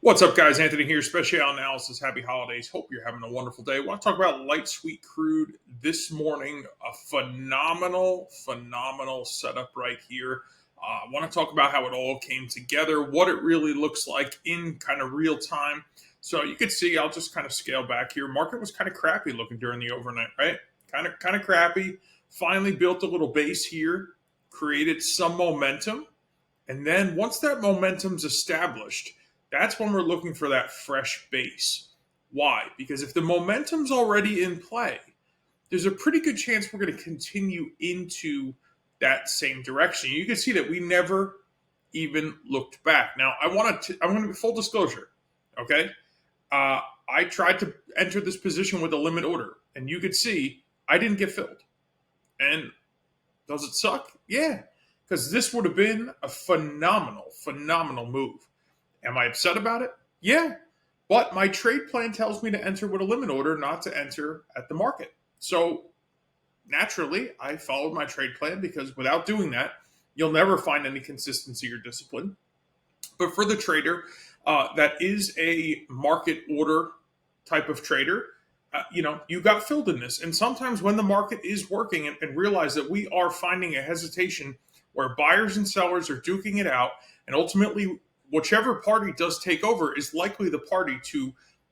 What's up, guys? Anthony here, Special Analysis. Happy holidays. Hope you're having a wonderful day. I want to talk about light sweet crude this morning. A phenomenal setup right here. I want to talk about how it all came together, what it really looks like in kind of real time. So you can see, I'll just kind of scale back here. Market was kind of crappy looking during the overnight, right? Kind of crappy. Finally built a little base here, created some momentum. And then once that momentum's established, that's when we're looking for that fresh base. Why? Because if the momentum's already in play, there's a pretty good chance we're going to continue into that same direction. You can see that we never even looked back. Now, I'm going to be full disclosure, okay? I tried to enter this position with a limit order, and you could see I didn't get filled. And does it suck? Yeah, because this would have been a phenomenal move. Am I upset about it? Yeah. But my trade plan tells me to enter with a limit order, not to enter at the market. So naturally, I followed my trade plan because without doing that, you'll never find any consistency or discipline. But for the trader that is a market order type of trader, you got filled in this. And sometimes when the market is working and realize that we are finding a hesitation where buyers and sellers are duking it out, and ultimately whichever party does take over is likely the party to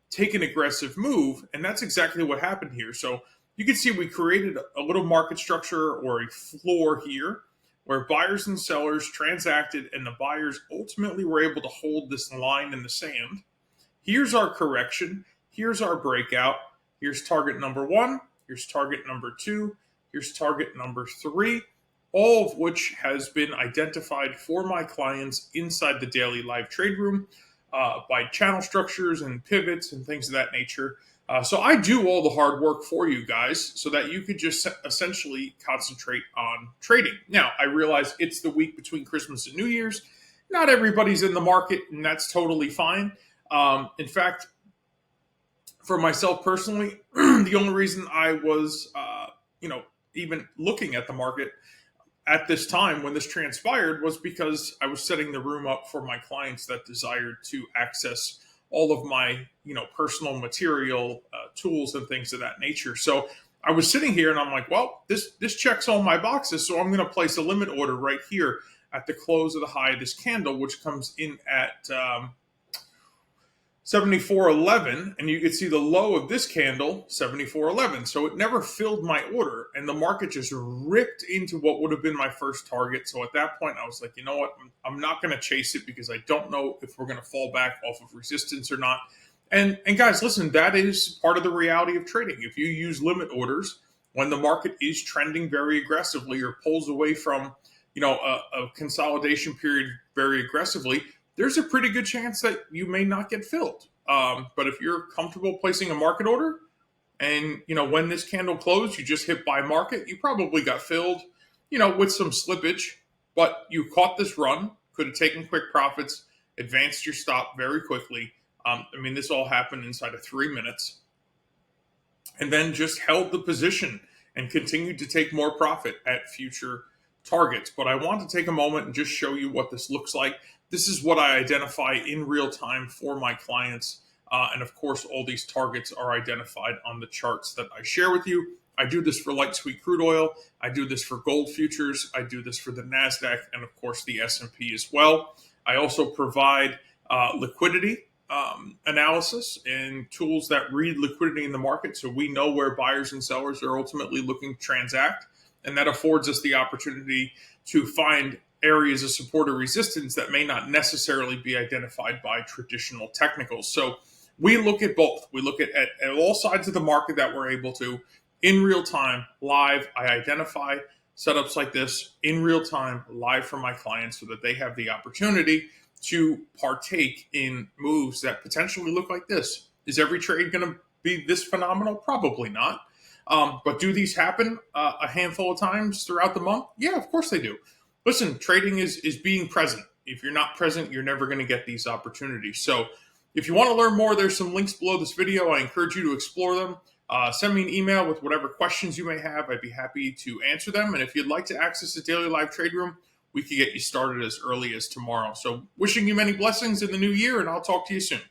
take an aggressive move. And that's exactly what happened here. So you can see we created a little market structure or a floor here where buyers and sellers transacted, and the buyers ultimately were able to hold this line in the sand. Here's our correction. Here's our breakout. Here's target number one. Here's target number two. Here's target number three, all of which has been identified for my clients inside the daily live trade room by channel structures and pivots and things of that nature. So I do all the hard work for you guys so that you could just essentially concentrate on trading. Now, I realize it's the week between Christmas and New Year's. Not everybody's in the market, and that's totally fine. In fact, for myself personally, the only reason I was, even looking at the market at this time when this transpired was because I was setting the room up for my clients that desired to access all of my, personal material, tools and things of that nature. So I was sitting here and I'm like, well, this checks all my boxes. So I'm going to place a limit order right here at the close of the high of this candle, which comes in at 74.11, and you can see the low of this candle, 74.11. So it never filled my order, and the market just ripped into what would have been my first target. So at that point, I was like, you know what? I'm not going to chase it because I don't know if we're going to fall back off of resistance or not. And guys, listen, that is part of the reality of trading. If you use limit orders when the market is trending very aggressively or pulls away from, a consolidation period very aggressively, there's a pretty good chance that you may not get filled. But if you're comfortable placing a market order and, when this candle closed, you just hit buy market, you probably got filled, with some slippage, but you caught this run, could have taken quick profits, advanced your stop very quickly. This all happened inside of 3 minutes, and then just held the position and continued to take more profit at future targets. But I want to take a moment and just show you what this looks like. This is what I identify in real time for my clients. And of course, all these targets are identified on the charts that I share with you. I do this for light sweet crude oil. I do this for gold futures. I do this for the NASDAQ and of course the S&P as well. I also provide liquidity analysis and tools that read liquidity in the market, so we know where buyers and sellers are ultimately looking to transact, and that affords us the opportunity to find areas of support or resistance that may not necessarily be identified by traditional technicals. So we look at both. We look at all sides of the market that we're able to in real time, live. I identify setups like this in real time, live for my clients so that they have the opportunity to partake in moves that potentially look like this. Is every trade going to be this phenomenal? Probably not. But do these happen a handful of times throughout the month? Yeah, of course they do. Listen, trading is being present. If you're not present, you're never going to get these opportunities. So if you want to learn more, there's some links below this video. I encourage you to explore them. Send me an email with whatever questions you may have. I'd be happy to answer them. And if you'd like to access the daily live trade room, we could get you started as early as tomorrow. So wishing you many blessings in the new year, and I'll talk to you soon.